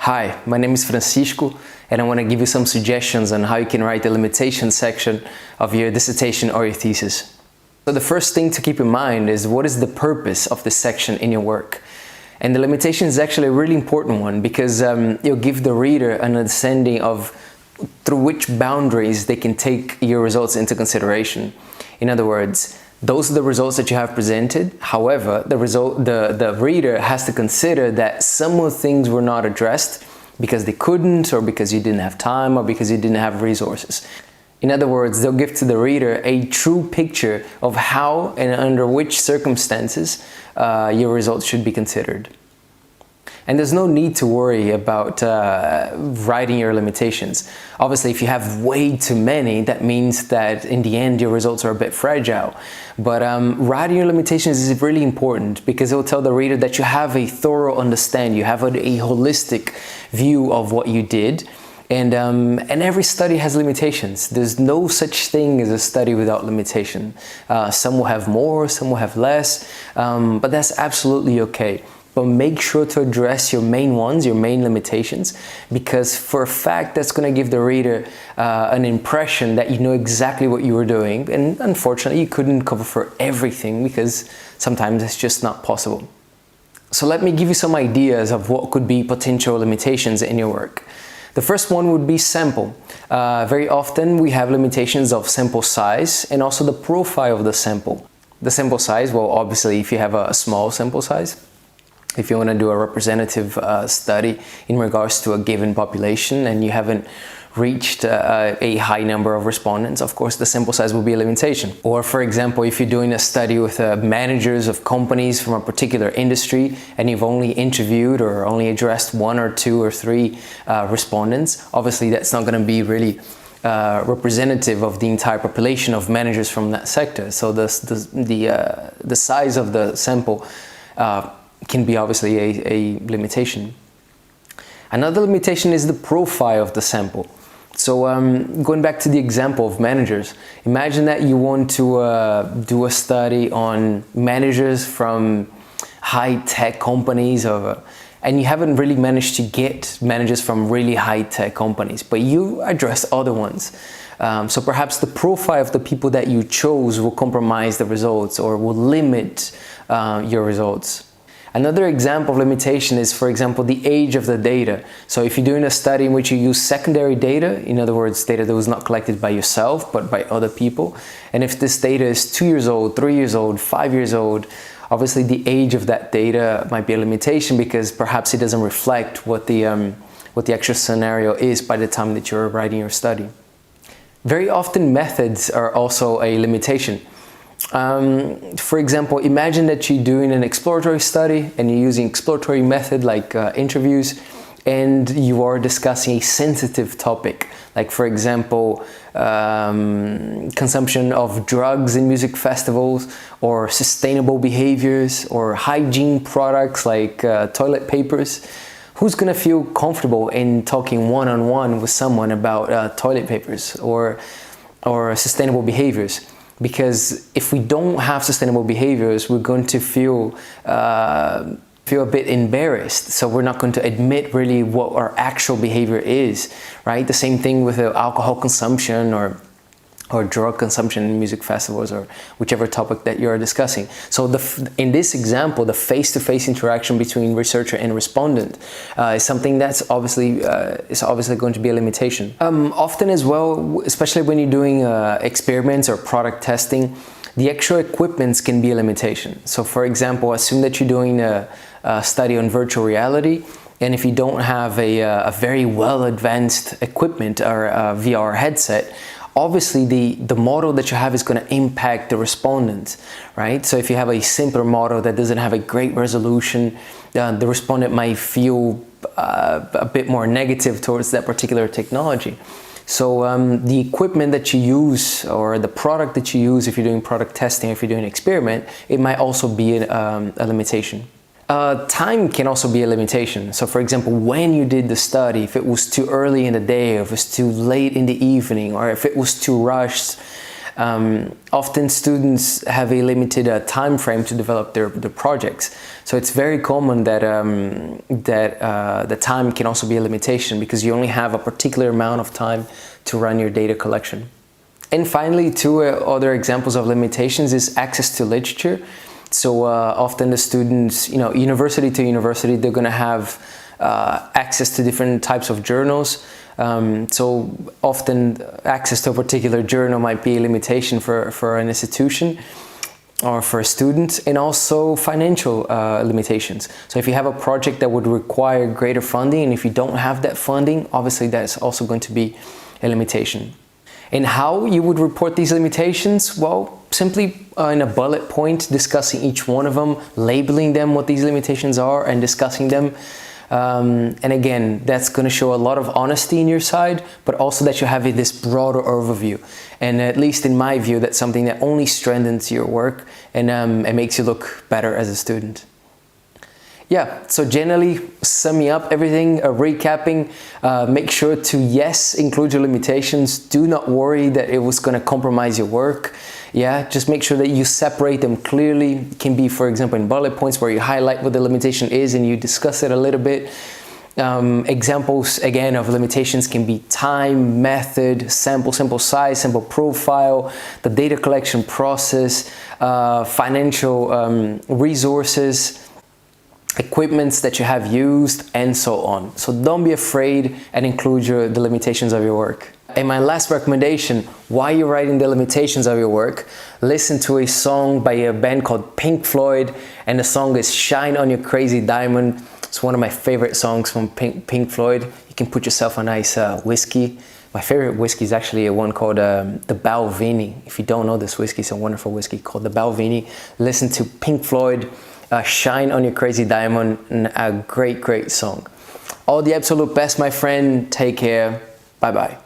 Hi, my name is Francisco, and I want to give you some suggestions on how you can write the limitations section of your dissertation or your thesis. So the first thing to keep in mind is what is the purpose of this section in your work? And the limitation is actually a really important one because it'll give the reader an understanding of through which boundaries they can take your results into consideration. In other words, those are the results that you have presented. However, the reader has to consider that some of the things were not addressed because they couldn't, or because you didn't have time, or because you didn't have resources. In other words, they'll give to the reader a true picture of how and under which circumstances your results should be considered. And there's no need to worry about writing your limitations. Obviously, if you have way too many, that means that in the end your results are a bit fragile. But writing your limitations is really important because it will tell the reader that you have a thorough understanding, you have a holistic view of what you did. And every study has limitations. There's no such thing as a study without limitation. Some will have more, some will have less, but that's absolutely okay. But make sure to address your main ones, your main limitations, because for a fact that's going to give the reader an impression that you know exactly what you were doing. And unfortunately, you couldn't cover for everything because sometimes it's just not possible. So let me give you some ideas of what could be potential limitations in your work. The first one would be sample. Very often we have limitations of sample size and also the profile of the sample. The sample size, well, obviously if you have a small sample size, if you want to do a representative study in regards to a given population and you haven't reached a high number of respondents, of course the sample size will be a limitation. Or for example, if you're doing a study with managers of companies from a particular industry and you've only interviewed or only addressed 1 or 2 or 3 respondents, obviously that's not going to be really representative of the entire population of managers from that sector. So the size of the sample can be obviously a limitation. Another limitation is the profile of the sample. So going back to the example of managers, imagine that you want to do a study on managers from high-tech companies and you haven't really managed to get managers from really high-tech companies, but you address other ones. So perhaps the profile of the people that you chose will compromise the results or will limit your results. Another example of limitation is, for example, the age of the data. So if you're doing a study in which you use secondary data, in other words, data that was not collected by yourself, but by other people, and if this data is 2 years old, 3 years old, 5 years old, obviously the age of that data might be a limitation because perhaps it doesn't reflect what the actual scenario is by the time that you're writing your study. Very often methods are also a limitation. For example, imagine that you're doing an exploratory study and you're using exploratory method like interviews, and you are discussing a sensitive topic, like for example, consumption of drugs in music festivals, or sustainable behaviors, or hygiene products like toilet papers. Who's going to feel comfortable in talking one-on-one with someone about toilet papers or sustainable behaviors? Because if we don't have sustainable behaviors, we're going to feel a bit embarrassed. So we're not going to admit really what our actual behavior is, right? The same thing with alcohol consumption or drug consumption in music festivals or whichever topic that you're discussing. So in this example, the face-to-face interaction between researcher and respondent is something that's obviously going to be a limitation. Often as well, especially when you're doing experiments or product testing, the actual equipments can be a limitation. So for example, assume that you're doing a study on virtual reality, and if you don't have a very well-advanced equipment or a VR headset, obviously the model that you have is going to impact the respondent, right? So if you have a simpler model that doesn't have a great resolution, the respondent might feel a bit more negative towards that particular technology. So the equipment that you use or the product that you use, if you're doing product testing, if you're doing an experiment, it might also be a limitation. Time can also be a limitation. So for example, when you did the study, if it was too early in the day, or if it was too late in the evening, or if it was too rushed, Often students have a limited time frame to develop their projects. So it's very common that, the time can also be a limitation because you only have a particular amount of time to run your data collection. And finally, two other examples of limitations is access to literature. So often the students, university to university, they're going to have access to different types of journals. So often access to a particular journal might be a limitation for an institution or for a student, and also financial limitations. So if you have a project that would require greater funding, and if you don't have that funding, obviously that's also going to be a limitation. And how you would report these limitations? Well, simply in a bullet point, discussing each one of them, labeling them what these limitations are, and discussing them. And again, that's going to show a lot of honesty in your side, but also that you have this broader overview. And at least in my view, that's something that only strengthens your work and it makes you look better as a student. Yeah, so generally summing up everything, recapping, make sure to, yes, include your limitations. Do not worry that it was going to compromise your work. Yeah, just make sure that you separate them clearly. It can be, for example, in bullet points where you highlight what the limitation is and you discuss it a little bit. Examples, again, of limitations can be time, method, sample size, sample profile, the data collection process, financial resources, equipments that you have used, and so on. So don't be afraid and include the limitations of your work. And my last recommendation, while you're writing the limitations of your work, listen to a song by a band called Pink Floyd, and the song is Shine on Your Crazy Diamond. It's one of my favorite songs from Pink Floyd. You can put yourself a nice whiskey. My favorite whiskey is actually one called the Balvenie. If you don't know this whiskey, it's a wonderful whiskey called the Balvenie. Listen to Pink Floyd, Shine on Your Crazy Diamond, a great song. All the absolute best, my friend. Take care. Bye-bye.